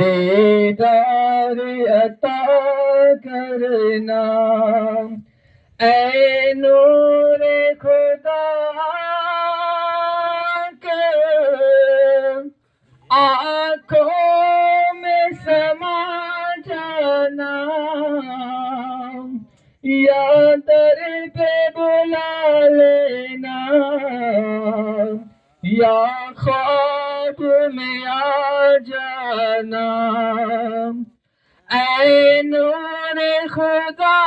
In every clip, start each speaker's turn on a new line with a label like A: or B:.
A: دیدار عطا کرنا، اے نور خدا کے آنکھوں میں سما جانا، یا در پہ بلا لینا، یا خواب میں آ جانا، اے نور خدا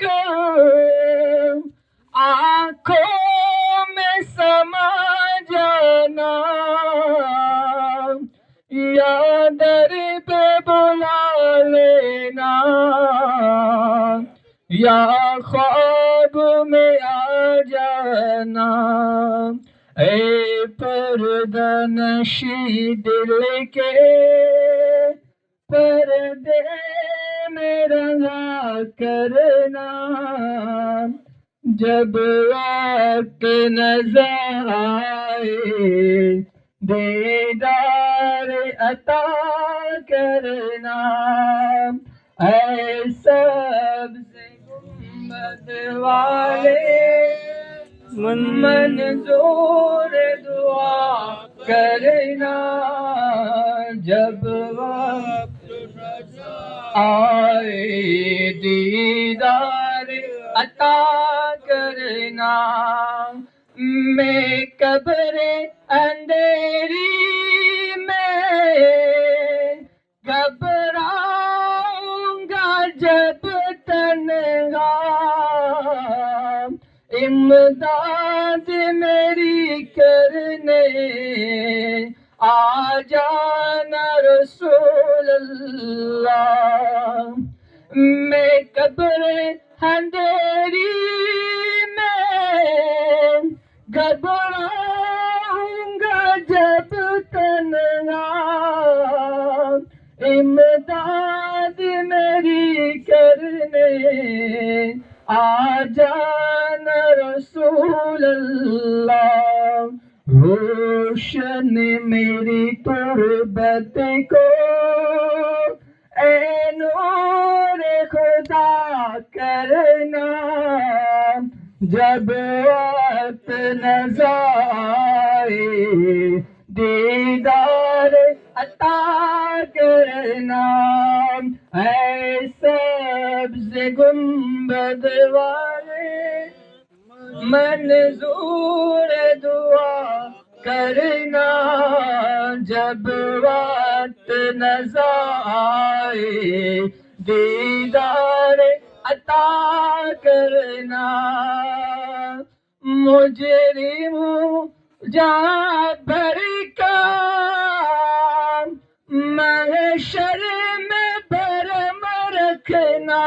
A: کو آنکھوں میں سما جانا، یا در پہ بلا لینا، یا خواب میں آ جانا، اے پردہ نشی دل کے پردے میں رہا کرنا، جب وقت نظر آئے دیدار عطا کرنا، اے سبز گنبد والے منظور دعا کرنا، جب وقت آئے دیدار عطا کرنا، میں قبر اندھیری میں گھبراؤں گا جب تنہا، امداد میری کرنے آ جانا رسول اللہ، میں قبر اندھیری میں گھبراؤں گا جب تنہا، امداد میری کرنے آ جانا رسول اللہ، روشن میری تربت کو اے نور خدا کرنا، جب وقت نظر آئے دیدار عطا کرنا، اے سبز گنبد والے منظور دعا کرنا، جب وقت نظر آئے دیدار عطا کرنا، مجرموں جہاں بھر کا محشر میں بھرم رکھنا،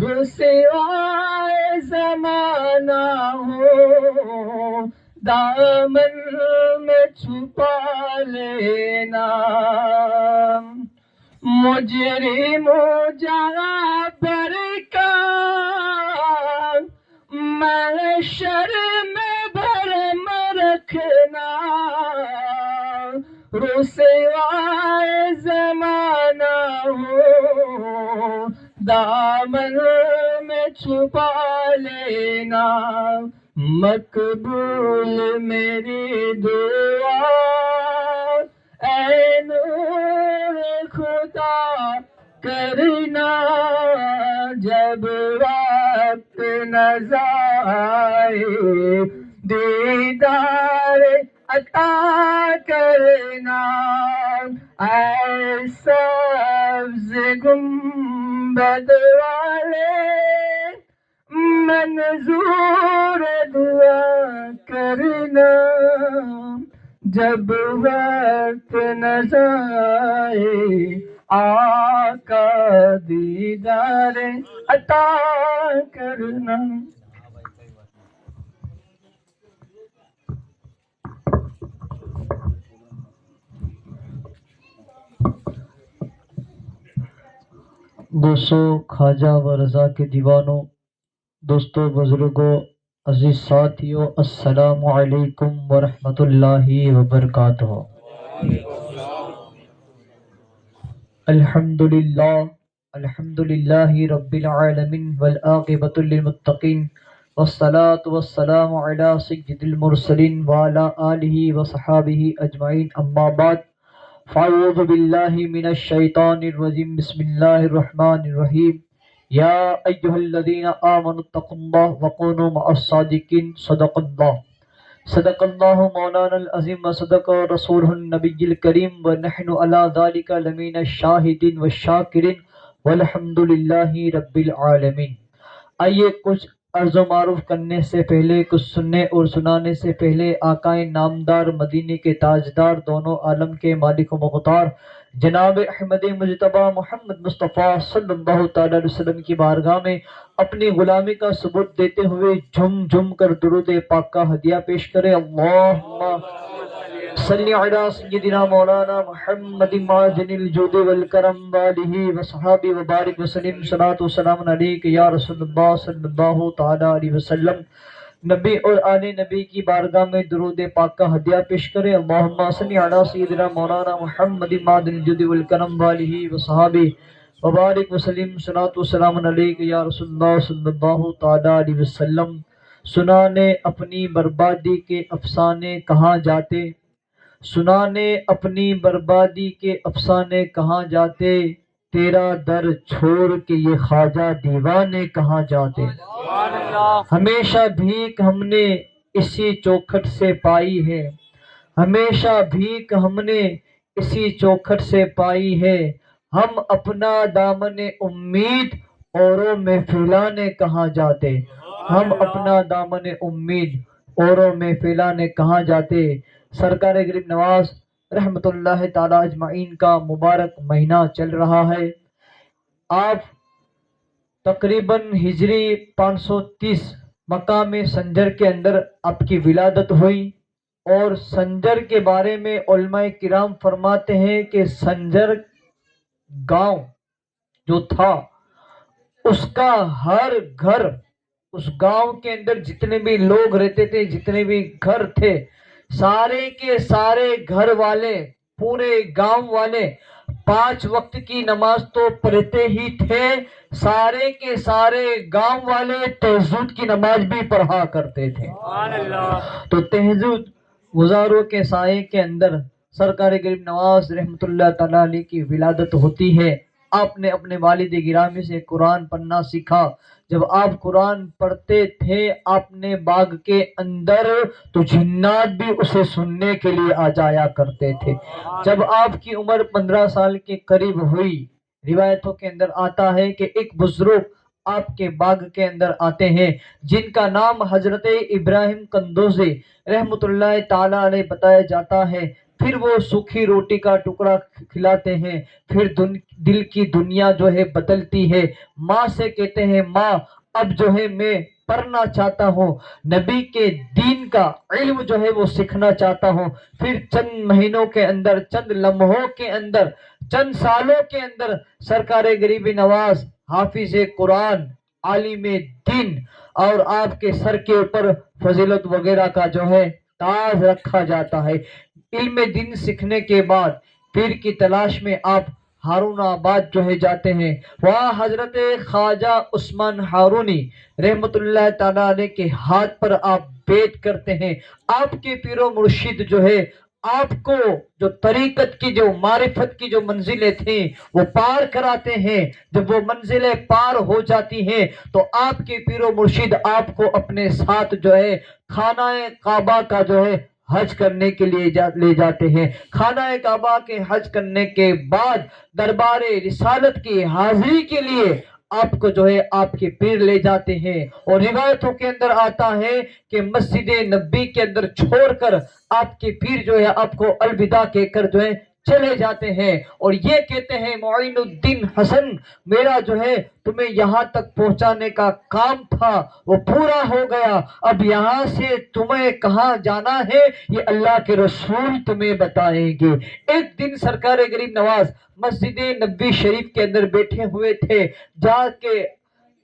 A: رسوائے زمانہ ہو دامن میں چھپا لینا، مجرموں جہاں بھر کا محشر میں بھرم رکھنا، رسوائے زمانہ ہو دامن میں چھپا لینا، مقبول میری دعا اے نور خدا کرنا، جب وقت نظر آئے دیدار عطا کرنا، اے سبز گنبد والے منظور دعا کرنا، جب وقت نظر آئے آقا دیدار عطا کرنا۔
B: دوستو، خواجہ و رضا کے دیوانوں، دوستو، بزرگوں، عزیز ساتھیوں، السلام علیکم ورحمۃ اللہ وبرکاتہ۔ الحمد للہ رب العالمین والعاقبۃ للمتقین والصلاة والسلام علی سید المرسلین وعلی آلہ وصحابہ اجمعین اما بعد فاعوذ باللہ من الشیطان الرجیم بسم اللہ الرحمن الرحیم یا ایہا الذین آمنوا اتقوا اللہ وکونوا مع الصادقین صدق اللہ مولانا العظیم وصدق رسولہ النبی الکریم ونحن علی ذالک لمن الشاہدین والشاکرین والحمد للہ رب العالمین۔ آئیے کچھ عرض و معروف کرنے سے پہلے، کچھ سننے اور سنانے سے پہلے آقائے نامدار مدینے کے تاجدار، دونوں عالم کے مالک و مختار جناب احمد مجتبی محمد مصطفیٰ صلی اللہ تعالی علیہ وسلم کی بارگاہ میں اپنی غلامی کا ثبوت دیتے ہوئے جھم جھم کر درود پاک کا ہدیہ پیش کرے۔ اللہم صلی علی سیدنا مولانا محمد معدن الجود والکرم والہ وصحابہ وبارک وسلم صلاۃ و سلام علیک یا رسول اللہ صلی اللہ تعالی علیہ وسلم۔ نبی اور آل نبی کی بارگاہ میں درود پاک کا ہدیہ پیش کرے۔ اللہم صلی علی سیدنا مولانا محمد معدن الجود والکرم والہ وصحابہ وبارک وسلم صلاۃ و سلام علیک یا رسول اللہ صلی اللہ تعالی علیہ وسلم۔ سنانے اپنی بربادی کے افسانے کہاں جاتے، سنانے اپنی بربادی کے افسانے کہاں جاتے، تیرا در چھوڑ کے یہ خواجہ دیوانے کہاں جاتے۔ ہمیشہ بھیک ہم نے اسی چوکھٹ سے پائی ہے، ہمیشہ بھیک ہم نے اسی چوکھٹ سے پائی ہے، ہم اپنا دامن امید اوروں میں پھیلانے کہاں جاتے، ہم اپنا دامن امید اوروں میں پھیلانے کہاں جاتے۔ سرکار غریب نواز رحمت اللہ تعالی اجمعین کا مبارک مہینہ چل رہا ہے۔ آپ تقریباً ہجری 530 مقام سنجر کے اندر آپ کی ولادت ہوئی، اور سنجر کے بارے میں علماء کرام فرماتے ہیں کہ سنجر گاؤں جو تھا اس کا ہر گھر، اس گاؤں کے اندر جتنے بھی لوگ رہتے تھے، جتنے بھی گھر تھے، سارے کے سارے گھر والے، پورے گاؤں والے 5 وقت کی نماز تو پڑھتے ہی تھے، سارے کے سارے گاؤں والے تہجد کی نماز بھی پڑھا کرتے تھے۔ تو تہجد گزاروں کے سائے کے اندر سرکار غریب نواز رحمت اللہ تعالیٰ علیہ کی ولادت ہوتی ہے۔ آپ نے اپنے والد گرامی سے قرآن پڑھنا سیکھا۔ جب آپ قرآن پڑھتے تھے آپ نے باغ کے اندر، تو جنات بھی اسے سننے کے لیے آ جایا کرتے تھے۔ جب آپ کی عمر 15 سال کے قریب ہوئی، روایتوں کے اندر آتا ہے کہ ایک بزرگ آپ کے باغ کے اندر آتے ہیں جن کا نام حضرت ابراہیم قندوزی رحمت اللہ تعالی علیہ بتایا جاتا ہے۔ پھر وہ سوکھی روٹی کا ٹکڑا کھلاتے ہیں، پھر دل کی دنیا جو ہے بدلتی ہے۔ ماں سے کہتے ہیں ماں اب جو ہے میں پڑھنا چاہتا ہوں، نبی کے دین کا علم جو ہے وہ سیکھنا چاہتا ہوں۔ پھر چند مہینوں کے اندر، چند لمحوں کے اندر، چند سالوں کے اندر سرکار غریب نواز حافظ قرآن، عالم دین، اور آپ کے سر کے اوپر فضیلت وغیرہ کا جو ہے تاج رکھا جاتا ہے۔ علم دین سیکھنے کے بعد پیر کی تلاش میں آپ ہارون آباد جو ہے جاتے ہیں۔ وہاں حضرت خواجہ عثمان ہارونی رحمت اللہ تعالیٰ علیہ کے ہاتھ پر آپ بیعت کرتے ہیں۔ آپ کے پیر و مرشد جو ہے آپ کو جو طریقت کی، جو معرفت کی جو منزلیں تھیں وہ پار کراتے ہیں۔ جب وہ منزلیں پار ہو جاتی ہیں تو آپ کے پیر و مرشد آپ کو اپنے ساتھ جو ہے خانہ کعبہ کا جو ہے حج کرنے کے لیے لے جاتے ہیں۔ خانہ کعبہ کے حج کرنے کے بعد دربار رسالت کی حاضری کے لیے آپ کو جو ہے آپ کے پیر لے جاتے ہیں، اور روایتوں کے اندر آتا ہے کہ مسجد نبی کے اندر چھوڑ کر آپ کے پیر جو ہے آپ کو الوداع کہہ کر جو ہے چلے جاتے ہیں، اور یہ کہتے ہیں معین الدین حسن میرا جو ہے تمہیں یہاں تک پہنچانے کا کام تھا وہ پورا ہو گیا، اب یہاں سے تمہیں کہاں جانا ہے یہ اللہ کے رسول تمہیں بتائیں گے۔ ایک دن سرکار غریب نواز مسجد نبی شریف کے اندر بیٹھے ہوئے تھے، جہاں کے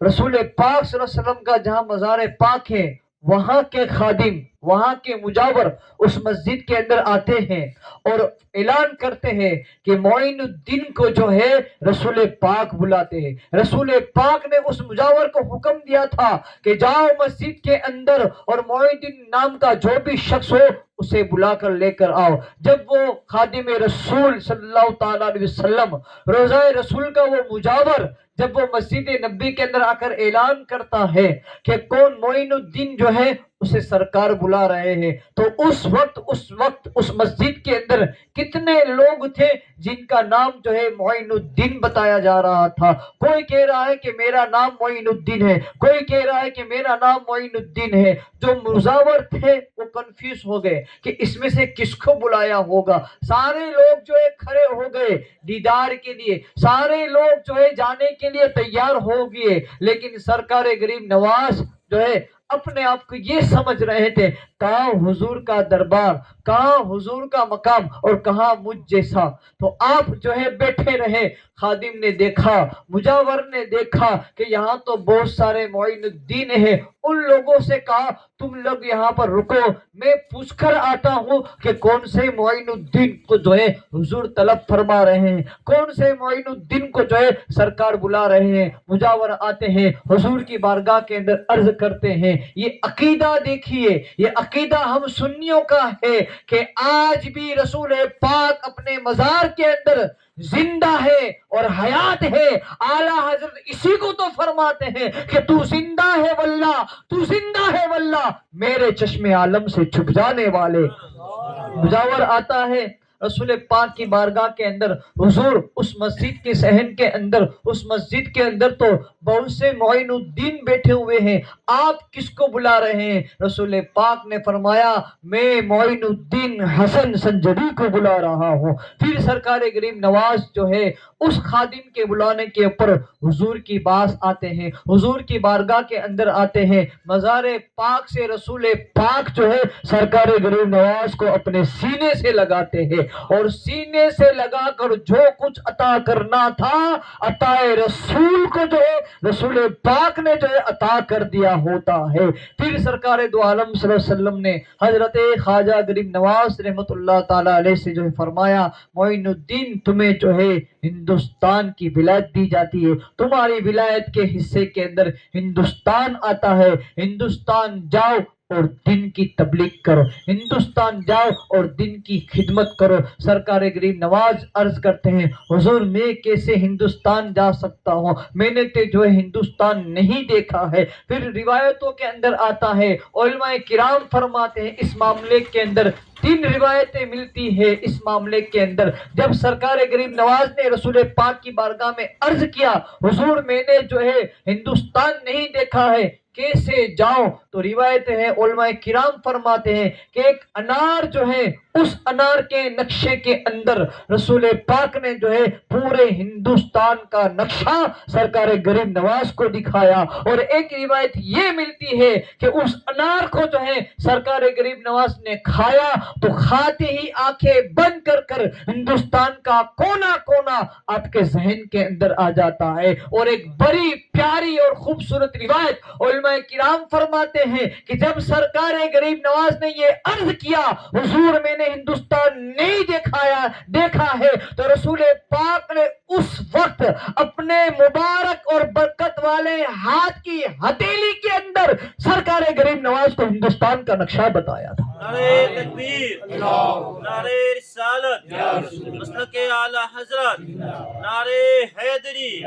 B: رسول پاک صلی اللہ علیہ وسلم کا جہاں مزار پاک ہے وہاں کے خادم، وہاں کے مجاور اس مسجد کے اندر آتے ہیں اور اعلان کرتے ہیں کہ معین الدین کو جو ہے رسول پاک بلاتے ہیں۔ رسول پاک نے اس مجاور کو حکم دیا تھا کہ جاؤ مسجد کے اندر اور معین الدین نام کا جو بھی شخص ہو اسے بلا کر لے کر آؤ۔ جب وہ خادم رسول صلی اللہ تعالیٰ علیہ وسلم، روزہ رسول کا وہ مجاور، جب وہ مسجد نبی کے اندر آ کر اعلان کرتا ہے کہ کون معین الدین جو ہے اسے سرکار بلا رہے ہیں، تو اس وقت اس مسجد کے اندر کتنے لوگ تھے جن کا نام جو ہے معین الدین بتایا جا رہا تھا۔ کوئی کہہ رہا ہے کہ میرا نام معین الدین ہے، کوئی کہہ رہا ہے کہ میرا نام معین الدین ہے۔ جو مزاور تھے وہ کنفیوز ہو گئے کہ اس میں سے کس کو بلایا ہوگا۔ سارے لوگ جو ہے کھڑے ہو گئے دیدار کے لیے، سارے لوگ جو ہے جانے کے لیے تیار ہو گئے، لیکن سرکار غریب نواز جو ہے اپنے آپ کو یہ سمجھ رہے تھے کہاں حضور کا دربار، کہاں حضور کا مقام اور کہاں مجھ جیسا۔ تو آپ جو ہے بیٹھے رہے۔ خادم نے دیکھا، مجاور نے دیکھا کہ یہاں تو بہت سارے معین الدین ہیں، ان لوگوں سے کہا تم لوگ یہاں پر رکو، میں پوچھ کر آتا ہوں کہ کون سے معین الدین کو جو ہے حضور طلب فرما رہے ہیں، کون سے معین الدین کو جو ہے سرکار بلا رہے ہیں۔ مجاور آتے ہیں، حضور کی بارگاہ کے اندر عرض کرتے ہیں۔ یہ عقیدہ دیکھیے، یہ عقیدہ ہم سنیوں کا ہے کہ آج بھی رسول پاک اپنے مزار کے اندر زندہ ہے اور حیات ہے۔ اعلیٰ حضرت اسی کو تو فرماتے ہیں کہ تو زندہ ہے واللہ، تو زندہ ہے واللہ، میرے چشم عالم سے چھپ جانے والے۔ مجاور آتا ہے رسول پاک کی بارگاہ کے اندر، حضور اس مسجد کے صحن کے اندر، اس مسجد کے اندر تو بہت سے معین الدین بیٹھے ہوئے ہیں، آپ کس کو بلا رہے ہیں؟ رسول پاک نے فرمایا میں معین الدین حسن سنجری کو بلا رہا ہوں۔ پھر سرکار غریب نواز جو ہے اس خادم کے بلانے کے اوپر حضور کی پاس آتے ہیں، حضور کی بارگاہ کے اندر آتے ہیں، مزار پاک سے رسول پاک جو ہے سرکار غریب نواز کو اپنے سینے سے لگاتے ہیں اور سینے سے لگا کر جو کچھ عطا کرنا تھا عطا رسول کو جو ہے رسول پاک نے جو ہے عطا کر دیا ہوتا ہے۔ پھر سرکار دو عالم صلی اللہ علیہ وسلم نے حضرت خواجہ غریب نواز رحمت اللہ تعالی علیہ سے جو ہے فرمایا معین الدین تمہیں جو ہے ہندوستان کی ولایت دی جاتی ہے، تمہاری ولایت کے حصے کے اندر ہندوستان آتا ہے، ہندوستان جاؤ اور دین کی تبلیغ کرو، ہندوستان جاؤ اور دین کی خدمت کرو۔ سرکار غریب نواز عرض کرتے ہیں حضور میں کیسے ہندوستان جا سکتا ہوں، میں نے تو جو ہے ہندوستان نہیں دیکھا ہے۔ پھر روایتوں کے اندر آتا ہے، علماء کرام فرماتے ہیں اس معاملے کے اندر 3 روایتیں ملتی ہے۔ اس معاملے کے اندر جب سرکار غریب نواز نے رسول پاک کی بارگاہ میں عرض کیا حضور میں نے جو ہے ہندوستان نہیں دیکھا ہے، کیسے جاؤں؟ تو روایت ہے، علماء کرام فرماتے ہیں کہ ایک انار جو ہے اس انار کے نقشے کے اندر رسول پاک نے جو ہے پورے ہندوستان کا نقشہ سرکار غریب نواز کو دکھایا، اور ایک روایت یہ ملتی ہے کہ اس انار کو جو ہے سرکار غریب نواز نے کھایا تو کھاتے ہی آنکھیں بند کر کر ہندوستان کا کونا کونا آپ کے ذہن کے اندر آ جاتا ہے۔ اور ایک بڑی پیاری اور خوبصورت روایت علماء کرام فرماتے ہیں کہ جب سرکار غریب نواز نے یہ عرض کیا حضور میں نے ہندوستان نہیں دیکھا ہے، تو رسول پاک نے اس وقت اپنے مبارک اور برکت والے ہاتھ کی ہتھیلی کے اندر سرکار غریب نواز کو ہندوستان کا نقشہ بتایا تھا۔
C: نعرہ تکبیر، نعرہ رسالت، مسلک اعلی حضرت، نعرہ حیدری،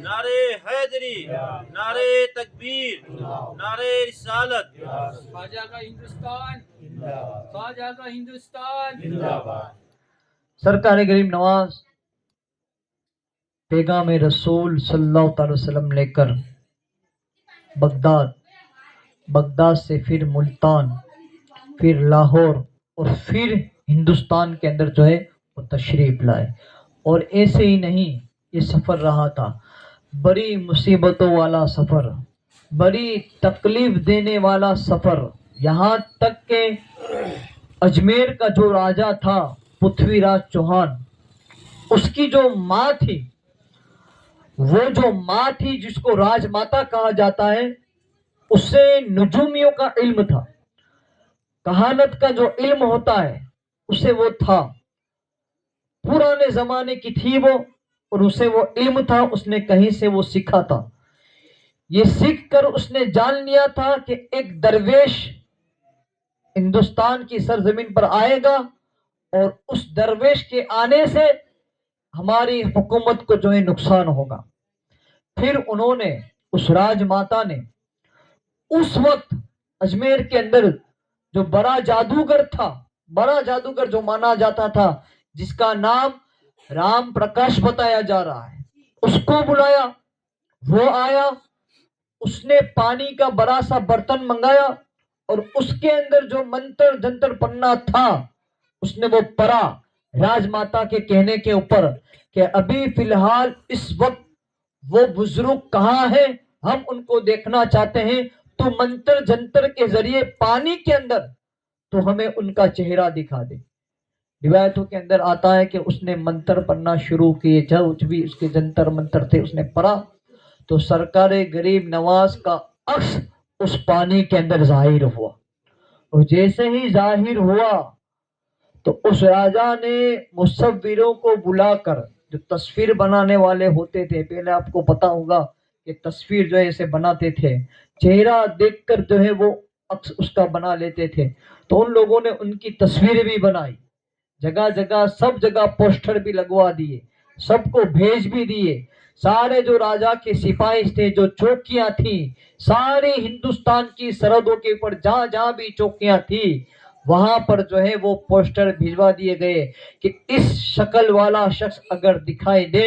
C: نعرہ حیدری، نعرہ تکبیر، نعرہ رسالت۔
A: خواجہ کا ہندوستان، خواجہ کا ہندوستان۔
B: سرکار غریب نواز پیغام رسول صلی اللہ تعالی وسلم لے کر بغداد سے پھر ملتان، پھر لاہور اور پھر ہندوستان کے اندر جو ہے وہ تشریف لائے۔ اور ایسے ہی نہیں یہ سفر رہا تھا، بڑی مصیبتوں والا سفر، بڑی تکلیف دینے والا سفر، یہاں تک کہ اجمیر کا جو راجہ تھا پتھوی راج چوہان، اس کی جو ماں تھی، وہ جو ماں تھی جس کو راج ماتا کہا جاتا ہے، اسے نجومیوں کا علم تھا، کہانت کا جو علم ہوتا ہے اسے وہ تھا، پرانے زمانے کی تھی وہ، اور اسے وہ علم تھا، اس نے کہیں سے وہ سیکھا تھا۔ یہ سیکھ کر اس نے جان لیا تھا کہ ایک درویش ہندوستان کی سرزمین پر آئے گا، اور اس درویش کے آنے سے ہماری حکومت کو جو ہے نقصان ہوگا۔ پھر انہوں نے، اس راج ماتا نے، اس وقت اجمیر کے اندر جو بڑا جادوگر تھا، بڑا جادوگر جو مانا جاتا تھا، جس کا نام رام پرکاش بتایا جا رہا ہے، اس کو بلایا۔ وہ آیا، اس نے پانی کا بڑا سا برتن منگایا، اور اس کے اندر جو منتر جنتر پڑھنا تھا اس نے وہ پڑھا راج ماتا کے کہنے کے اوپر کہ ابھی فی الحال اس وقت وہ بزرگ کہاں ہیں، ہم ان کو دیکھنا چاہتے ہیں، تو منتر جنتر کے ذریعے پانی کے اندر تو ہمیں ان کا چہرہ دکھا دے۔ روایتوں کے اندر آتا ہے کہ اس نے منتر پڑھنا شروع کیے، جو بھی اس کے جنتر منتر تھے اس نے پڑھا، تو سرکار غریب نواز کا عکس اس پانی کے اندر ظاہر ہوا، اور جیسے ہی ظاہر ہوا تو اس راجا نے مصوروں کو بلا کر، جو تصویر بنانے والے ہوتے تھے، پہلے آپ کو پتا ہوگا کہ تصویر جو ہے اسے بناتے تھے، چہرہ دیکھ کر جو ہے وہ عکس اس کا بنا لیتے تھے، تو ان لوگوں نے ان کی تصویریں بھی بنائی، جگہ جگہ سب جگہ پوسٹر بھی لگوا دیے، سب کو بھیج بھی دیے۔ سارے جو راجا کے سپاہی تھے، جو چوکیاں تھیں، سارے ہندوستان کی سرحدوں کے اوپر جہاں جہاں بھی چوکیاں تھیں، وہاں پر جو ہے وہ پوسٹر بھیجوا دیے گئے کہ اس شکل والا شخص اگر دکھائی دے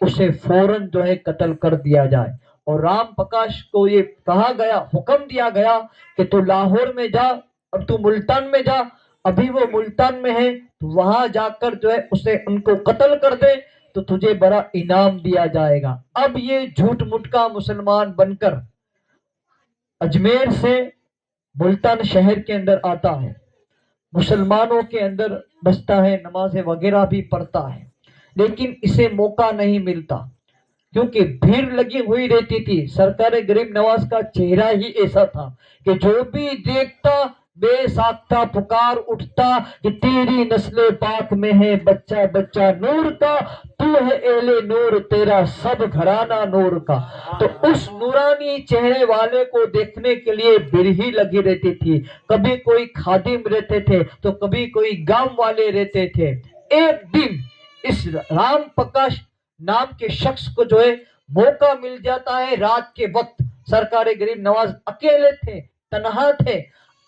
B: اسے فوراً جو ہے قتل کر دیا جائے۔ اور رام پرکاش کو یہ کہا گیا، حکم دیا گیا کہ تو لاہور میں جا، اب تو ملتان میں جا، ابھی وہ ملتان میں ہے، تو وہاں جا کر جو ہے اسے ان کو قتل کر دے تو تجھے بڑا انعام دیا جائے گا۔ اب یہ جھوٹ مٹ کا مسلمان بن کر اجمیر سے ملتان شہر کے اندر آتا ہے، مسلمانوں کے اندر بستا ہے، نمازیں وغیرہ بھی پڑھتا ہے، لیکن اسے موقع نہیں ملتا کیونکہ بھیڑ لگی ہوئی رہتی تھی۔ سرکار غریب نواز کا چہرہ ہی ایسا تھا کہ جو بھی دیکھتا بے ساختہ پکار اٹھتا کہ تیری نسل پاک میں ہے بچہ بچہ نور کا، تو ہے اہل نور تیرا سب گھرانہ نور کا۔ تو اس نورانی چہرے والے کو دیکھنے کے لیے بھیڑ ہی لگی رہتی تھی، کبھی کوئی خادم رہتے تھے تو کبھی کوئی گاؤں والے رہتے تھے۔ ایک دن اس رام پرکاش نام کے شخص کو جو ہے موقع مل جاتا ہے، رات کے وقت سرکار غریب نواز اکیلے تھے، تنہا تھے،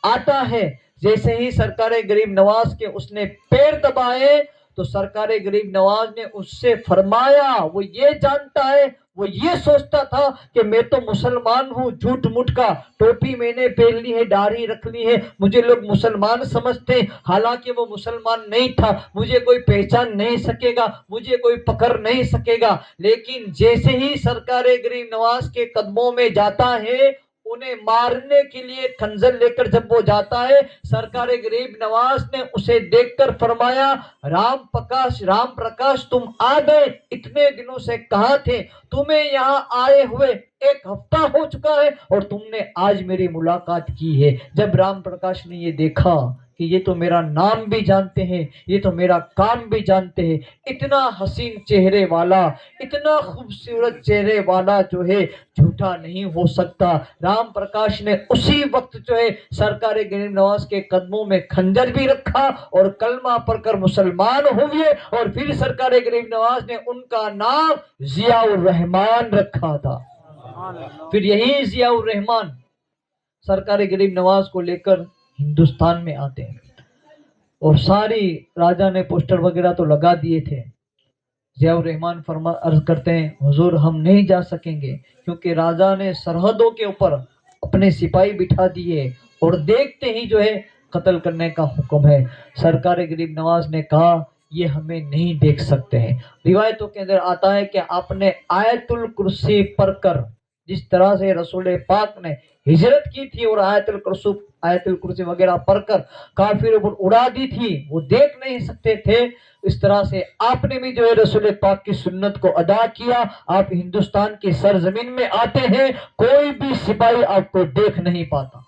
B: آتا ہے، جیسے ہی سرکار غریب نواز کے اس نے پیر دبائے تو سرکار غریب نواز نے اس سے فرمایا، وہ یہ جانتا ہے، وہ یہ سوچتا تھا کہ میں تو مسلمان ہوں، جھوٹ مٹ کا، ٹوپی میں نے پہن لی ہے، داڑھی رکھ لی ہے، مجھے لوگ مسلمان سمجھتے ہیں، حالانکہ وہ مسلمان نہیں تھا، مجھے کوئی پہچان نہیں سکے گا، مجھے کوئی پکڑ نہیں سکے گا۔ لیکن جیسے ہی سرکار غریب نواز کے قدموں میں جاتا ہے، انہیں مارنے کے لیے خنجر لے کر جب وہ جاتا ہے، سرکار غریب نواز نے اسے دیکھ کر فرمایا، رام پرکاش تم آ گئے، اتنے دنوں سے کہاں تھے؟ تمہیں یہاں آئے ہوئے ایک ہفتہ ہو چکا ہے اور تم نے آج میری ملاقات کی ہے۔ جب رام پرکاش نے یہ دیکھا کہ یہ تو میرا نام بھی جانتے ہیں، یہ تو میرا کام بھی جانتے ہیں، اتنا حسین چہرے والا، اتنا خوبصورت چہرے والا جو ہے جھوٹا نہیں ہو سکتا۔ رام پرکاش نے اسی وقت جو ہے سرکار غریب نواز کے قدموں میں خنجر بھی رکھا اور کلمہ پڑھ کر مسلمان ہوئے، اور پھر سرکار غریب نواز نے ان کا نام ضیاء الرحمان رکھا تھا۔ پھر یہی ضیاء الرحمان سرکار غریب نواز کو لے کر ہندوستان میں آتے ہیں، اور ساری راجا نے پوسٹر وغیرہ تو لگا دیے تھے۔ ضیاء الرحمان عرض کرتے ہیں، حضور ہم نہیں جا سکیں گے کیونکہ راجا نے سرحدوں کے اوپر اپنے سپاہی بٹھا دیے اور دیکھتے ہی جو ہے قتل کرنے کا حکم ہے۔ سرکار غریب نواز نے کہا یہ ہمیں نہیں دیکھ سکتے ہیں۔ روایتوں کے اندر آتا ہے کہ آپ نے آیت الکرسی پڑھ کر جس طرح سے رسول پاک نے ہجرت کی تھی اور آیت الکرسی وغیرہ پڑھ کر کافروں پر اڑا دی تھی، وہ دیکھ نہیں سکتے تھے، اس طرح سے آپ نے بھی جو ہے رسول پاک کی سنت کو ادا کیا۔ آپ ہندوستان کی سرزمین میں آتے ہیں، کوئی بھی سپاہی آپ کو دیکھ نہیں پاتا۔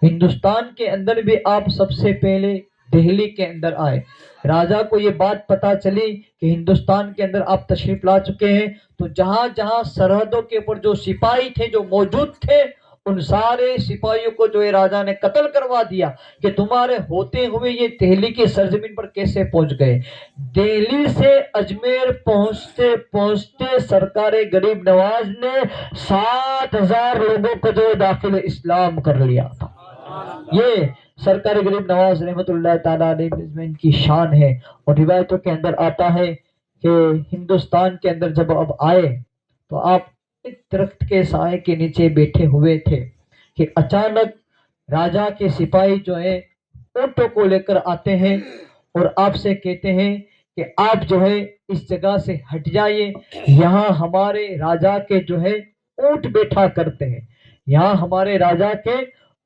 B: ہندوستان کے اندر بھی آپ سب سے پہلے دہلی کے اندر آئے، راجا کو یہ بات پتا چلی کہ ہندوستان کے اندر آپ تشریف لا چکے ہیں، تو جہاں جہاں سرحدوں کے اوپر جو سپاہی تھے جو موجود تھے، ان سارے سپاہیوں کو جو ہے راجا نے قتل کروا دیا کہ تمہارے ہوتے ہوئے یہ دہلی کی سرزمین پر کیسے پہنچ گئے۔ دہلی سے اجمیر پہنچتے پہنچتے سرکار غریب نواز نے 7,000 لوگوں کو جو داخل اسلام کر لیا تھا۔ یہ سرکار غریب نواز رحمت اللہ تعالیٰ علیہ کی شان ہے۔ اور روایتوں کے اندر آتا ہے کہ ہندوستان کے اندر جب اب آئے تو آپ ایک درخت کے سائے کے نیچے بیٹھے ہوئے تھے کہ اچانک راجا کے سپاہی جو ہے اونٹوں کو لے کر آتے ہیں اور آپ سے کہتے ہیں کہ آپ جو ہے اس جگہ سے ہٹ جائیے، یہاں ہمارے راجا کے جو ہے اونٹ بیٹھا کرتے ہیں، یہاں ہمارے راجا کے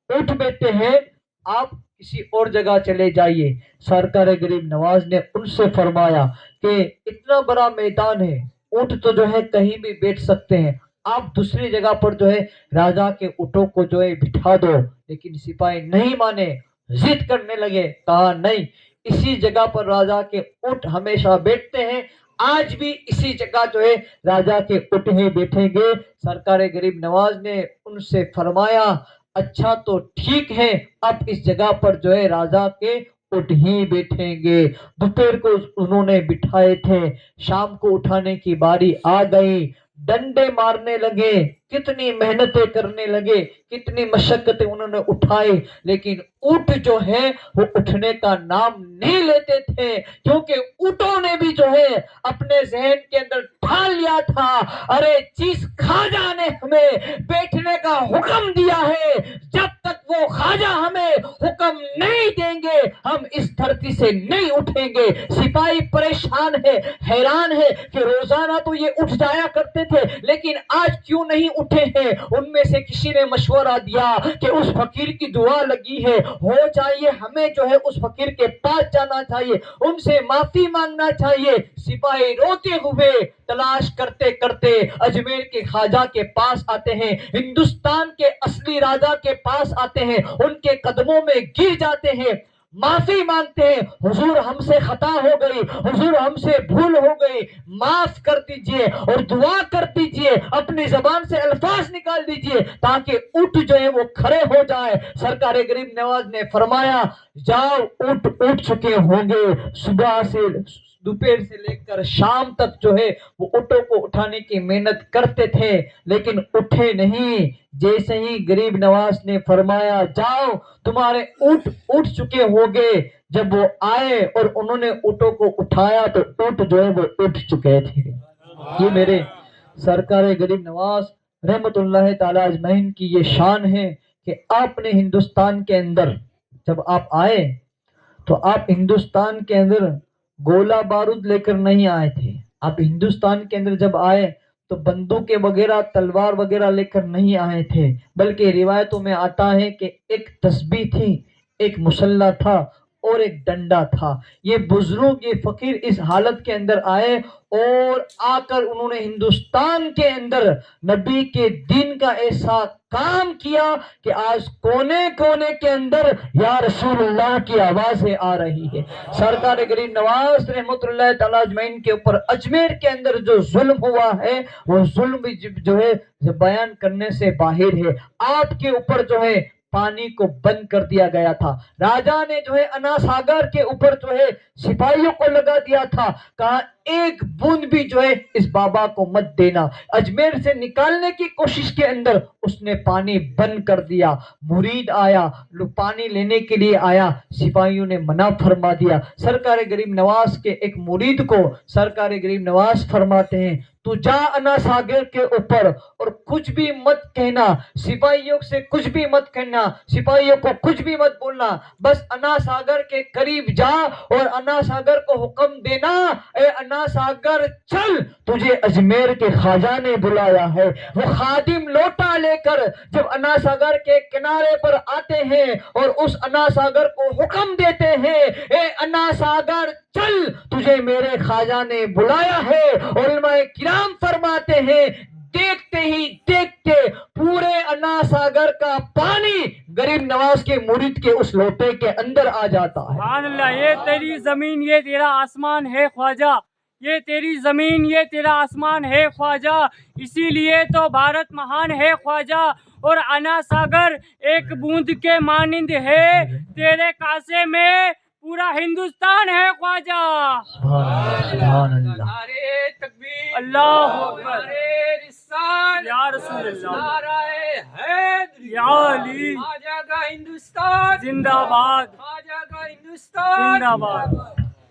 B: اونٹ بیٹھتے ہیں، آپ کسی اور جگہ چلے جائیے۔ سرکار غریب نواز نے ان سے فرمایا کہ اتنا بڑا میدان ہے، اونٹ تو جو ہے کہیں بھی بیٹھ سکتے ہیں، آپ دوسری جگہ پر جو ہے راجا کے اونٹوں کو جو ہے بٹھا دو۔ لیکن سپاہی نہیں مانے، ضد کرنے لگے، کہا نہیں، اسی جگہ پر راجا کے اونٹ ہمیشہ بیٹھتے ہیں، آج بھی اسی جگہ جو ہے راجا کے اونٹ ہی بیٹھیں گے۔ سرکار غریب نواز نے ان سے فرمایا اچھا تو ٹھیک ہے، اب اس جگہ پر جو ہے راجا کے اونٹ ہی بیٹھیں گے۔ دوپہر کو انہوں نے بٹھائے تھے، شام کو اٹھانے کی باری آ گئی، ڈنڈے مارنے لگے، کتنی محنتیں کرنے لگے، کتنی مشقتیں انہوں نے اٹھائی، لیکن اونٹ جو ہے وہ اٹھنے کا نام نہیں لیتے تھے، کیونکہ اونٹوں نے بھی جو ہے اپنے ذہن کے اندر ڈھال لیا تھا، ارے چیز خواجہ نے ہمیں بیٹھنے کا حکم دیا ہے، جب تک وہ خواجہ ہمیں حکم نہیں دیں گے ہم اس دھرتی سے نہیں اٹھیں گے۔ سپاہی پریشان ہے، حیران ہے کہ روزانہ تو یہ اٹھ جایا کرتے تھے لیکن آج کیوں نہیں اٹھے ہیں۔ ان میں سے کسی نے مشورہ دیا کہ اس فقیر کی دعا لگی ہے، ہو چاہیے ہمیں جو ہے اس فقیر کے پاس جانا چاہیے، ان سے معافی مانگنا چاہیے۔ سپاہی روتے ہوئے تلاش کرتے کرتے اجمیر کے خواجہ کے پاس آتے ہیں، ہندوستان کے اصلی راجا کے پاس آتے ہیں، ان کے قدموں میں گر جاتے ہیں، معافی مانگتے ہیں، حضور ہم سے خطا ہو گئی، حضور ہم سے بھول ہو گئی، معاف کر دیجئے اور دعا کر دیجئے، اپنی زبان سے الفاظ نکال دیجئے تاکہ اونٹ جو ہے وہ کھڑے ہو جائے۔ سرکار غریب نواز نے فرمایا جاؤ، اونٹ اٹھ چکے ہوں گے۔ صبح سے دوپہر سے لے کر شام تک جو ہے وہ اونٹوں کو اٹھانے کی محنت کرتے تھے لیکن اٹھے نہیں۔ جیسے ہی غریب نواز نے فرمایا جاؤ تمہارے اونٹ اٹھ چکے ہوں گے، جب وہ آئے اور انہوں نے اونٹوں کو اٹھایا تو اونٹ جو ہے وہ اٹھ چکے تھے۔ یہ میرے سرکار غریب نواز رحمت اللہ تعالی اجمعین کی یہ شان ہے کہ آپ نے ہندوستان کے اندر جب آپ آئے تو آپ ہندوستان کے اندر گولہ بارود لے کر نہیں آئے تھے، آپ ہندوستان کے اندر جب آئے تو بندوقیں وغیرہ تلوار وغیرہ لے کر نہیں آئے تھے، بلکہ روایتوں میں آتا ہے کہ ایک تسبیح تھی، ایک مسلح تھا اور ایک ڈنڈا تھا۔ یہ بزرگ، یہ فقیر اس حالت کے اندر آئے اور آ کر انہوں نے ہندوستان کے اندر نبی کے دین کا ایسا کام کیا کہ آج کونے کونے کے اندر یا رسول اللہ کی آوازیں آ رہی ہے۔ سرکار غریب نواز رحمت اللہ تعالیٰ اجمعین کے اوپر اجمیر کے اندر جو ظلم ہوا ہے وہ ظلم جو ہے بیان کرنے سے باہر ہے۔ آپ کے اوپر جو ہے پانی کو بند کر دیا گیا تھا، راجا نے جو ہے انا ساگر کے اوپر جو ہے سپاہیوں کو لگا دیا تھا، کہا ایک بوند بھی جو ہے اس بابا کو مت دینا۔ اجمیر سے نکالنے کی کوشش کے اندر اس نے پانی بند کر دیا، مرید آیا، پانی لینے کے لیے آیا، سپاہیوں نے منع فرما دیا۔ سرکار غریب نواز کے ایک مرید کو سرکار غریب نواز فرماتے ہیں تو جا انا ساگر کے اوپر اور کچھ بھی مت کہنا، سپاہیوں سے کچھ بھی مت کہنا، سپاہیوں کو کچھ بھی مت بولنا، بس انا ساگر کے قریب جا اور انا ساگر کو حکم دینا، اے انا ساگر چل، تجھے اجمیر کے خواجہ نے بلایا ہے۔ وہ خادم لوٹا لے کر جب انا ساگر کے کنارے پر آتے ہیں اور اس انا ساگر کو حکم دیتے ہیں، اے انا ساگر چل، تجھے میرے خواجہ نے بلایا ہے، علماء کرام فرماتے ہیں دیکھتے ہی دیکھتے پورے انا ساگر کا پانی غریب نواز کے مرید کے اس لوٹے کے اندر آ جاتا ہے۔
D: سبحان اللہ، یہ تیری زمین یہ تیرا آسمان ہے خواجہ، یہ تیری زمین یہ تیرا آسمان ہے خواجہ، اسی لیے تو بھارت مہان ہے خواجہ، اور انا ساگر ایک بوند کے مانند ہے، تیرے کاسے میں پورا ہندوستان ہے خواجہ۔
B: سبحان اللہ۔
A: نعرے تکبیر،
D: اللہ اکبر،
A: نعرے رسالت،
D: یا رسول اللہ،
A: نعرہ حیدری،
D: یا علی،
A: خواجہ کا ہندوستان
D: زندہ باد،
A: خواجہ کا ہندوستان
D: زندہ باد۔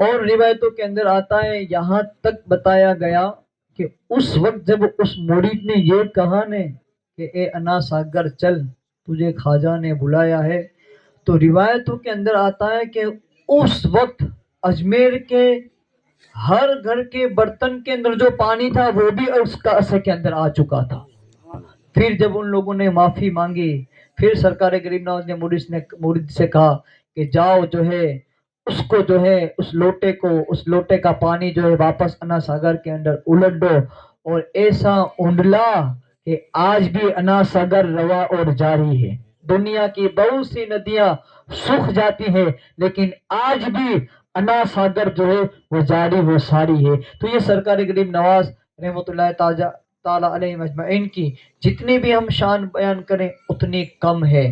B: اور روایتوں کے اندر آتا ہے، یہاں تک بتایا گیا کہ اس وقت جب اس مرید نے یہ کہا نے کہ اے انا ساگر چل، تجھے خواجہ نے بلایا ہے، تو روایتوں کے اندر آتا ہے کہ اس وقت اجمیر کے ہر گھر کے برتن کے اندر جو پانی تھا وہ بھی اس کاسے کے اندر آ چکا تھا۔ پھر جب ان لوگوں نے معافی مانگی، پھر سرکار غریب نواز نے مرید سے کہا کہ جاؤ جو ہے اس کو جو ہے اس لوٹے کا پانی جو ہے واپس انا ساگر کے اندر الٹ دو، اور ایسا اونڈلا کہ آج بھی انا ساگر روا اور جاری ہے۔ دنیا کی بہت سی ندیاں سوکھ جاتی ہیں لیکن آج بھی انا ساگر جو ہے وہ جاری وہ ساری ہے۔ تو یہ سرکار غریب نواز رحمۃ اللہ تعالی علیہ مجمعین کی جتنی بھی ہم شان بیان کریں اتنی کم ہے،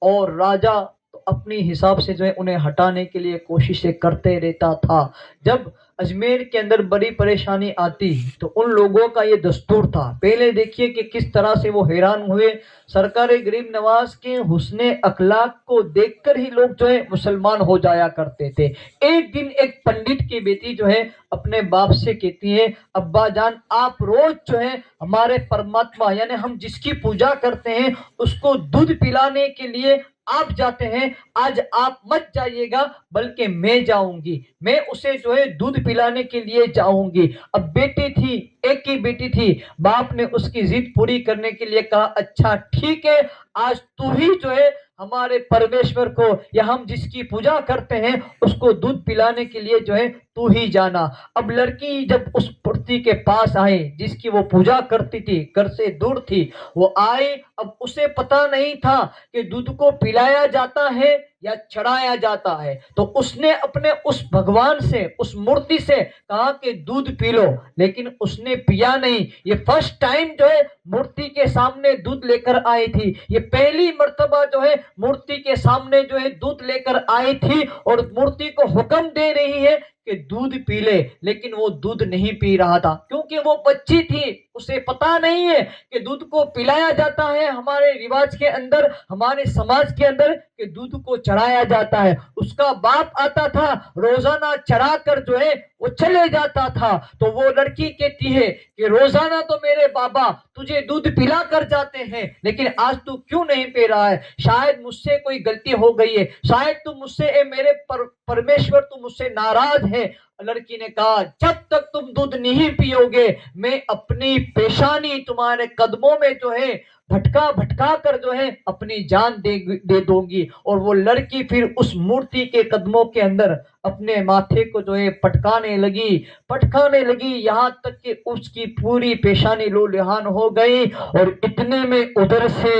B: اور راجہ اپنی حساب سے جو ہے انہیں ہٹانے کے لیے کوششیں کرتے رہتا تھا۔ جب اجمیر کے اندر بڑی پریشانی آتی تو ان لوگوں کا یہ دستور تھا، پہلے دیکھیے کہ کس طرح سے وہ حیران ہوئے، سرکار غریب نواز کے حسن اخلاق کو دیکھ کر ہی لوگ جو ہے مسلمان ہو جایا کرتے تھے۔ ایک دن ایک پنڈت کی بیٹی جو ہے اپنے باپ سے کہتی ہے، ابا جان آپ روز جو ہے ہمارے پرماتما یعنی ہم جس کی پوجا کرتے ہیں اس کو دودھ پلانے کے لیے آپ جاتے ہیں، آج آپ مت جائیے گا بلکہ میں جاؤں گی، میں اسے جو ہے دودھ پلانے کے لیے جاؤں گی۔ اب بیٹی تھی، ایک ہی بیٹی تھی، باپ نے اس کی ضد پوری کرنے کے لیے کہا اچھا ٹھیک ہے، آج تو ہی جو ہے ہمارے پرمیشور کو یا ہم جس کی پوجا کرتے ہیں اس کو دودھ پلانے کے لیے جو ہے تو ہی جانا۔ اب لڑکی جب اس پرتی کے پاس آئے جس کی وہ پوجا کرتی تھی، گھر سے دور تھی، وہ آئے، اب اسے پتا نہیں تھا کہ دودھ کو پلایا جاتا ہے یا چڑھایا جاتا ہے، تو اس نے اپنے اس بھگوان سے اس مورتی سے کہا کہ دودھ پی لو، لیکن اس نے پیا نہیں۔ یہ فرسٹ ٹائم جو ہے مورتی کے سامنے دودھ لے کر آئی تھی، یہ پہلی مرتبہ جو ہے مورتی کے سامنے جو ہے دودھ لے کر آئی تھی اور مورتی کو حکم دے رہی ہے کہ دودھ پی لے، لیکن وہ دودھ نہیں پی رہا تھا کیونکہ وہ بچی تھی، اسے پتا نہیں ہے کہ دودھ کو پلایا جاتا ہے ہمارے رواج کے اندر، ہمارے سماج کے اندر کہ دودھ کو چڑھایا جاتا ہے۔ اس کا باپ آتا تھا روزانہ چڑھا کر جو ہے وہ چلے جاتا تھا، تو وہ لڑکی کہتی ہے کہ روزانہ تو میرے بابا تجھے دودھ پلا کر جاتے ہیں لیکن آج تو کیوں نہیں پی رہا ہے؟ شاید مجھ سے کوئی غلطی ہو گئی ہے، شاید تو مجھ سے اے میرے پرمیشور تو مجھ سے ناراض ہے۔ لڑکی نے کہا جب تک تم دودھ نہیں پیو گے میں اپنی پیشانی تمہارے قدموں میں جو ہے بھٹکا بھٹکا کر جو ہے اپنی جان دے دوں گی۔ اور وہ لڑکی پھر اس مورتی کے قدموں کے اندر اپنے ماتھے کو جو ہے پٹکانے لگی یہاں تک کہ اس کی پوری پیشانی لہولہان ہو گئی، اور اتنے میں ادھر سے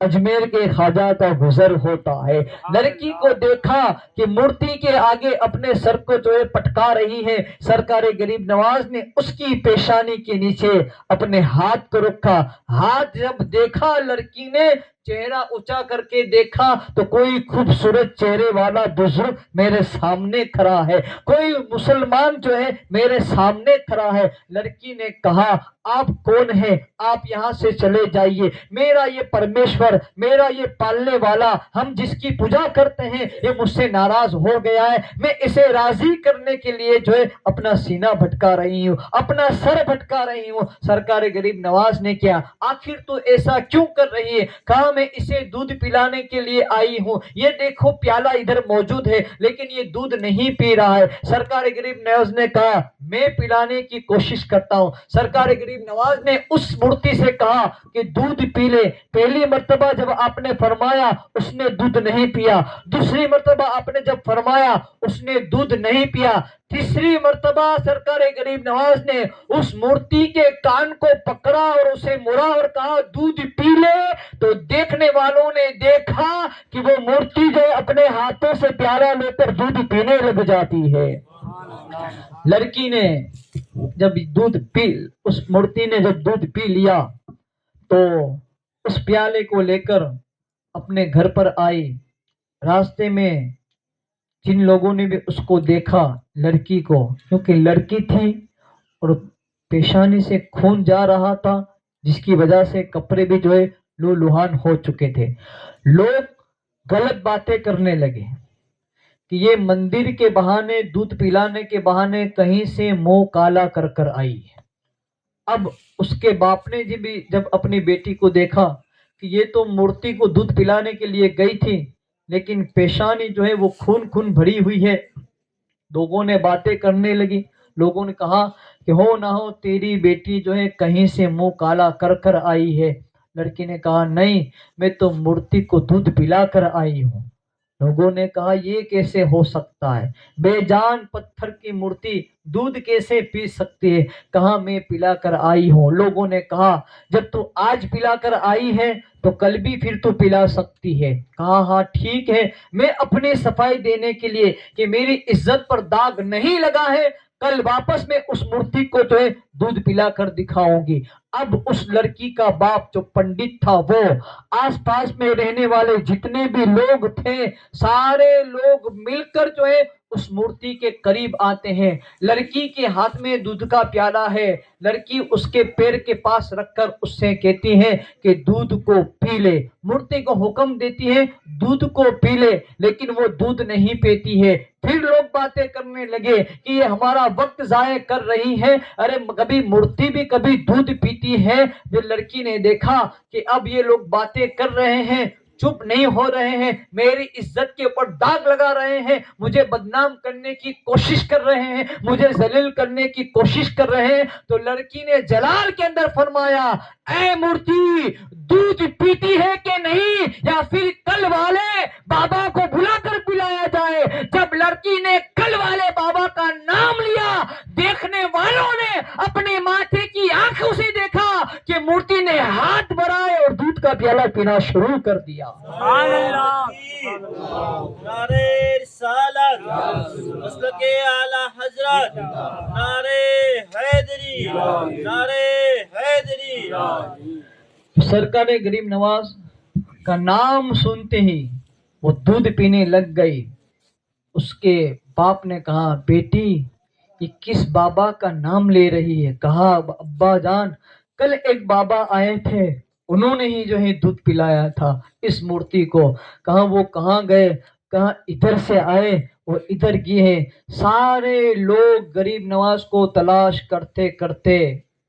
B: اجمیر کے خواجہ کا گزر ہوتا ہے۔ لڑکی کو دیکھا کہ مورتی کے آگے اپنے سر کو جو ہے پٹکا رہی ہے، سرکار غریب نواز نے اس کی پیشانی کے نیچے اپنے ہاتھ کو رکھا، ہاتھ جب دیکھا لڑکی نے چہرہ اونچا کر کے دیکھا تو کوئی خوبصورت چہرے والا بزرگ میرے سامنے کھڑا ہے، کوئی مسلمان جو ہے میرے سامنے کھڑا ہے۔ لڑکی نے کہا آپ کون ہیں؟ آپ یہاں سے چلے جائیے، میرا یہ پرمیشور، میرا یہ پالنے والا، ہم جس کی پوجا کرتے ہیں یہ مجھ سے ناراض ہو گیا ہے، میں اسے راضی کرنے کے لیے جو ہے اپنا سینہ بھٹکا رہی ہوں، اپنا سر بھٹکا رہی ہوں۔ سرکار غریب نواز نے کیا آخر تو ایسا کیوں کر رہی ہے؟ کہا میں اسے دودھ پلانے کے لیے آئی ہوں، یہ دیکھو پیالہ ادھر موجود ہے لیکن یہ دودھ نہیں پی رہا ہے۔ سرکار غریب نواز نے کہا میں پلانے کی کوشش کرتا ہوں۔ سرکار غریب نواز نے اس مورتی سے کہا کہ دودھ پی لے۔ پہلی مرتبہ جب آپ نے فرمایا اس نے دودھ نہیں پیا، دوسری مرتبہ آپ نے جب فرمایا اس نے دودھ نہیں پیا، تیسری مرتبہ سرکار غریب نواز نے اس مورتی کے کان کو پکڑا اور اسے مرا اور کہا دودھ پی لے، تو دیکھنے والوں نے دیکھا کہ وہ مورتی جو اپنے ہاتھوں سے پیالہ لے کر دودھ پینے لگ جاتی ہے۔ لڑکی نے جب دودھ پی، اس مورتی نے جب دودھ پی لیا تو اس پیالے کو لے کر اپنے گھر پر آئی۔ راستے میں جن لوگوں نے بھی اس کو دیکھا، لڑکی کو، کیونکہ لڑکی تھی اور پیشانی سے خون جا رہا تھا جس کی وجہ سے کپڑے بھی جو ہے لہو ہو چکے تھے، لوگ غلط باتیں کرنے لگے کہ یہ مندر کے بہانے، دودھ پلانے کے بہانے کہیں سے منہ کالا کر کر آئی ہے۔ اب اس کے باپ نے بھی جب اپنی بیٹی کو دیکھا کہ یہ تو مورتی کو دودھ پلانے کے لیے گئی تھی لیکن پیشانی جو ہے وہ خون بھری ہوئی ہے، لوگوں نے باتیں کرنے لگی۔ لوگوں نے کہا کہ ہو نہ ہو تیری بیٹی جو ہے کہیں سے منہ کالا کر کر آئی ہے۔ لڑکی نے کہا نہیں، میں تو مورتی کو دودھ پلا کر آئی ہوں۔ لوگوں نے کہا یہ کیسے ہو سکتا ہے، بے جان پتھر کی مورتی دودھ کیسے پی سکتی ہے؟ کہا میں پلا کر آئی ہوں۔ لوگوں نے کہا جب تو آج پلا کر آئی ہے تو کل بھی پھر تو پلا سکتی ہے۔ کہا ہاں ٹھیک ہے، میں اپنی صفائی دینے کے لیے کہ میری عزت پر داغ نہیں لگا ہے، کل واپس میں اس مورتی کو جو ہے دودھ پلا کر دکھاؤں گی۔ اب اس لڑکی کا باپ جو پنڈت تھا، وہ آس پاس میں رہنے والے جتنے بھی لوگ تھے سارے لوگ مل کر جو ہے اس مورتی کے قریب آتے ہیں۔ لڑکی کے ہاتھ میں دودھ کا پیالہ ہے، لڑکی اس کے پیر کے پاس رکھ کر اس سے کہتی ہے کہ دودھ کو پی لے۔ مورتی کو حکم دیتی ہے دودھ کو پی لے، لیکن وہ دودھ نہیں پیتی ہے۔ پھر لوگ باتیں کرنے لگے کہ یہ ہمارا وقت ضائع کر رہی ہے، ارے کبھی مورتی بھی کبھی دودھ پیتی ہے۔ جو لڑکی نے دیکھا کہ اب یہ لوگ باتیں کر رہے ہیں، چپ نہیں ہو رہے ہیں، میری عزت کے اوپر داغ لگا رہے ہیں، مجھے بدنام کرنے کی کوشش کر رہے ہیں، مجھے ذلیل کرنے کی کوشش کر رہے ہیں، تو لڑکی نے جلال کے اندر فرمایا اے مورتی دودھ پیتی ہے کہ نہیں، یا پھر کل والے بابا کو بلا کر پلایا جائے۔ جب لڑکی نے کل والے بابا کا نام لیا، دیکھنے والوں نے اپنے ماتھے کی آنکھوں سے دیکھا کہ مورتی نے ہاتھ بڑھائے اور دودھ کا پیالہ پینا شروع کر دیا۔
D: سبحان اللہ۔
C: نعرہ رسالت، مسلک اعلی حضرت، نعرہ حیدری، نعرہ حیدری۔
B: سرکار غریب نواز کا نام سنتے ہی وہ دودھ پینے لگ گئی۔ اس کے باپ نے کہا بیٹی یہ کس بابا کا نام لے رہی ہے؟ کہا ابا جان کل ایک بابا آئے تھے، انہوں نے ہی جو ہے دودھ پلایا تھا اس مورتی کو۔ کہا وہ کہاں گئے؟ کہا ادھر سے آئے اور ادھر گئے۔ سارے لوگ غریب نواز کو تلاش کرتے کرتے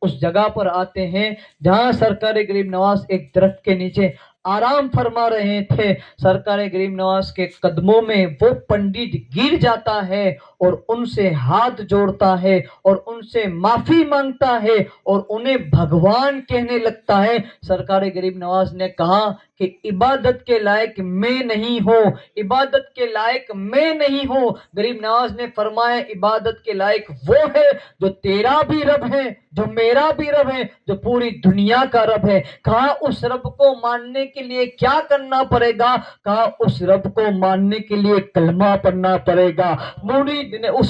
B: اس جگہ پر آتے ہیں جہاں سرکار غریب نواز ایک درخت کے نیچے آرام فرما رہے تھے۔ سرکار غریب نواز کے قدموں میں وہ پنڈت گر جاتا ہے اور ان سے ہاتھ جوڑتا ہے اور ان سے معافی مانگتا ہے اور انہیں بھگوان کہنے لگتا ہے۔ سرکار غریب نواز نے کہا کہ عبادت کے لائق میں نہیں ہوں، عبادت کے لائق میں نہیں ہوں۔ غریب نواز نے فرمایا عبادت کے لائق وہ ہے جو تیرا بھی رب ہے، جو میرا بھی رب ہے، جو پوری دنیا کا رب ہے۔ کہا اس رب کو ماننے کے لیے کیا کرنا پڑے گا؟ کہا اس رب کو ماننے کے لیے کلمہ پڑھنا پڑے گا۔ پوری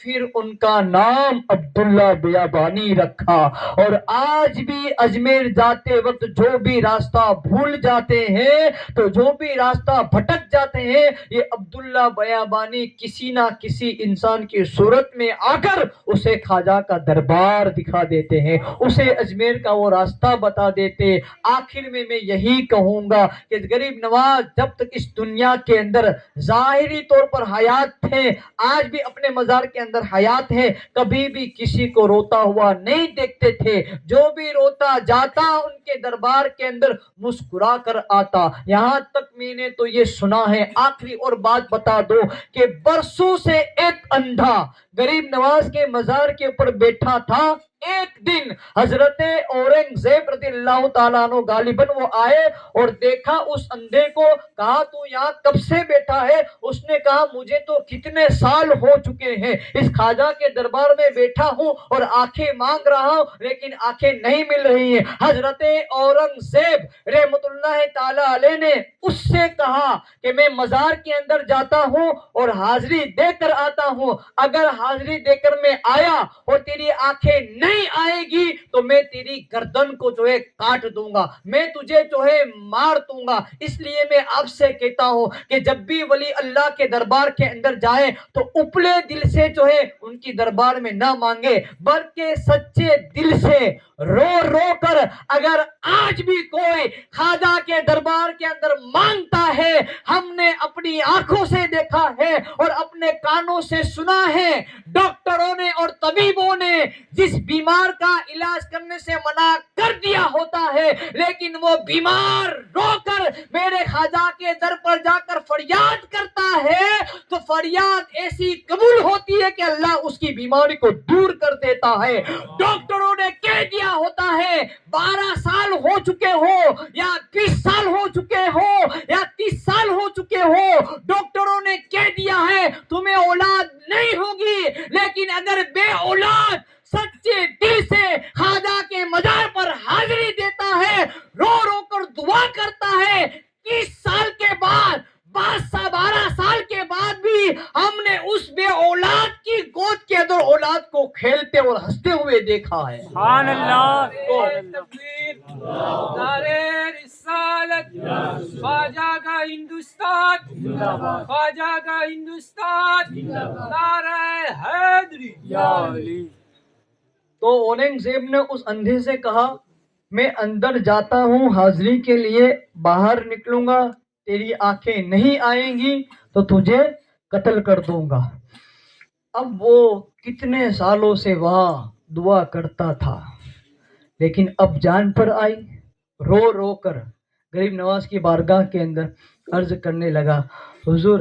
B: پھر ان کا نام عبداللہ بیابانی رکھا. اور آج بھی اجمیر جاتے وقت جو بھی راستہ بھول جاتے ہیں, تو جو بھی راستہ بھٹک جاتے ہیں, یہ عبداللہ بیابانی کسی نہ کسی انسان کی صورت میں آ کر اسے خواجہ کا دربار دکھا دیتے ہیں, اسے اجمیر کا وہ راستہ بتا دیتے. آخر میں یہی کہوں گا کہ غریب نواز جب تک اس دنیا کے اندر ظاہری طور پر حیات تھے, آج بھی اپنے مزار کے اندر حیات ہے, کبھی بھی کسی کو روتا ہوا نہیں دیکھتے تھے. جو بھی روتا جاتا ان کے دربار کے اندر مسکرا کر آتا. یہاں تک میں نے تو یہ سنا ہے, آخری اور بات بتا دو, کہ برسوں سے ایک اندھا غریب نواز کے مزار کے اوپر بیٹھا تھا. ایک دن حضرت اورنگزیب رضی اللہ تعالیٰ عنہ غالباً وہ آئے اور دیکھا اس اندھے کو, کہا تو یہاں کب سے بیٹھا ہے؟ اس نے کہا مجھے تو کتنے سال ہو چکے ہیں اس خواجہ کے دربار میں بیٹھا ہوں اور آنکھیں مانگ رہا ہوں لیکن آنکھیں نہیں مل رہی ہیں. حضرت اورنگزیب رحمت اللہ تعالیٰ علیہ نے اس سے کہا کہ میں مزار کے اندر جاتا ہوں اور حاضری دے کر آتا ہوں, اگر حاضری دے کر میں آیا اور تیری آنکھیں نہیں آئے گی تو میں تیری گردن کو جو ہے کاٹ دوں گا, میں تجھے جو ہے مار دوں گا. اس لیے میں آپ سے کہتا ہوں کہ جب بھی ولی اللہ کے دربار کے اندر جائے تو اپلے دل سے جو ہے ان کی دربار میں نہ مانگے, بلکہ سچے دل سے رو رو کر. اگر آج بھی کوئی خواجہ کے دربار کے اندر مانگتا ہے, ہم نے اپنی آنکھوں سے دیکھا ہے اور اپنے کانوں سے سنا ہے, ڈاکٹروں نے اور طبیبوں نے جس بیمار کا علاج کرنے سے منع کر دیا ہوتا ہے, لیکن وہ بیمار رو کر میرے خواجہ کے در پر جا کر فریاد کرتا ہے تو فریاد ایسی قبول ہوتی ہے کہ اللہ اس کی بیماری کو دور کر دیتا ہے. ڈاکٹروں نے کہہ دیا ہوتا ہے 12 سال ہو چکے ہو یا 20 سال ہو چکے ہو یا 30 سال ہو چکے ہو, ڈاکٹروں نے کہہ دیا ہے تمہیں اولاد نہیں ہوگی, لیکن اگر بے اولاد سچے دل سے خواجہ کے مزار پر حاضری دیتا ہے, رو رو کر دعا کرتا ہے, 30 سال کے بعد 12 سال کے بعد بھی ہم نے اس بے اولاد کی گود کے اندر اولاد کو کھیلتے اور ہنستے ہوئے دیکھا ہے.
D: سبحان اللہ.
A: تکبیر, نعرہ رسالت, خواجہ کا ہندوستان, خواجہ کا ہندوستان, نعرہ حیدری.
B: تو اورنگزیب نے اس اندھے سے کہا میں اندر جاتا ہوں حاضری کے لیے, باہر نکلوں گا, تیری آنکھیں نہیں آئیں گی تو تجھے قتل کر دوں گا. اب وہ کتنے سالوں سے وہاں دعا کرتا تھا, لیکن اب جان پر آئی. رو رو کر غریب نواز کی بارگاہ کے اندر عرض کرنے لگا, حضور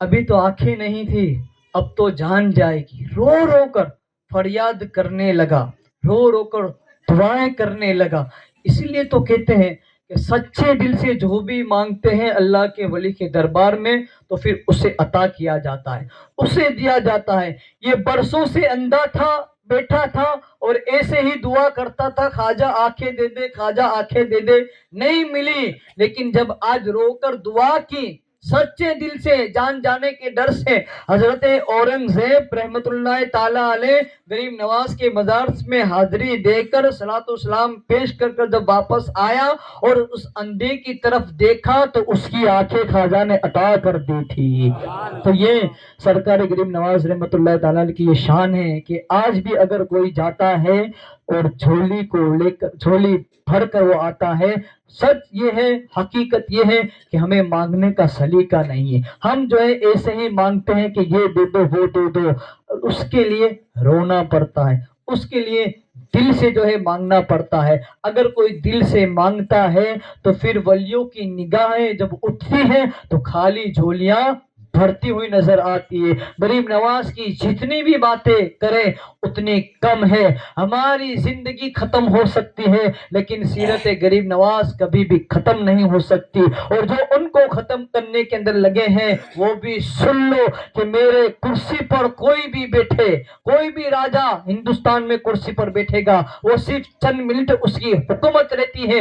B: ابھی تو آنکھیں نہیں تھی, اب تو جان جائے گی. رو رو کر فریاد کرنے لگا, رو رو کر دعائیں کرنے لگا. اسی لیے تو کہتے ہیں کہ سچے دل سے جو بھی مانگتے ہیں اللہ کے ولی کے دربار میں تو پھر اسے عطا کیا جاتا ہے, اسے دیا جاتا ہے. یہ برسوں سے اندھا تھا, بیٹھا تھا اور ایسے ہی دعا کرتا تھا خواجہ آنکھیں دے دے, خواجہ آنکھیں دے دے, نہیں ملی. لیکن جب آج رو کر دعا کی سچے دل سے, جان جانے کے ڈر سے, حضرت اورنگزیب رحمت اللہ تعالیٰ علیہ غریب نواز کے مزار میں حاضری دے کر صلاۃ و سلام پیش کر کر جب واپس آیا اور اس اندھے کی طرف دیکھا تو اس کی آنکھیں خواجہ نے عطا کر دی تھی. تو یہ سرکار غریب نواز رحمت اللہ تعالیٰ علیہ کی یہ شان ہے کہ آج بھی اگر کوئی جاتا ہے اور جھولی کو لے کر, جھولی بھر کر وہ آتا ہے, سچ یہ ہے, حقیقت یہ ہے کہ ہمیں مانگنے کا سلیقہ نہیں ہے. ہم جو ہے ایسے ہی مانگتے ہیں کہ یہ دے دو وہ دے دو, اس کے لیے رونا پڑتا ہے, اس کے لیے دل سے جو ہے مانگنا پڑتا ہے. اگر کوئی دل سے مانگتا ہے تو پھر ولیوں کی نگاہیں جب اٹھتی ہیں تو خالی جھولیاں بھرتی ہوئی نظر آتی ہے. غریب نواز کی جتنی بھی باتیں کریں اتنی کم ہے. ہماری زندگی ختم ہو سکتی ہے لیکن سیرت غریب نواز کبھی بھی ختم نہیں ہو سکتی. اور جو ان کو ختم کرنے کے اندر لگے ہیں وہ بھی سن لو کہ میرے کرسی پر کوئی بھی بیٹھے, کوئی بھی راجہ ہندوستان میں کرسی پر بیٹھے گا, وہ صرف چند منٹ اس کی حکومت رہتی ہے,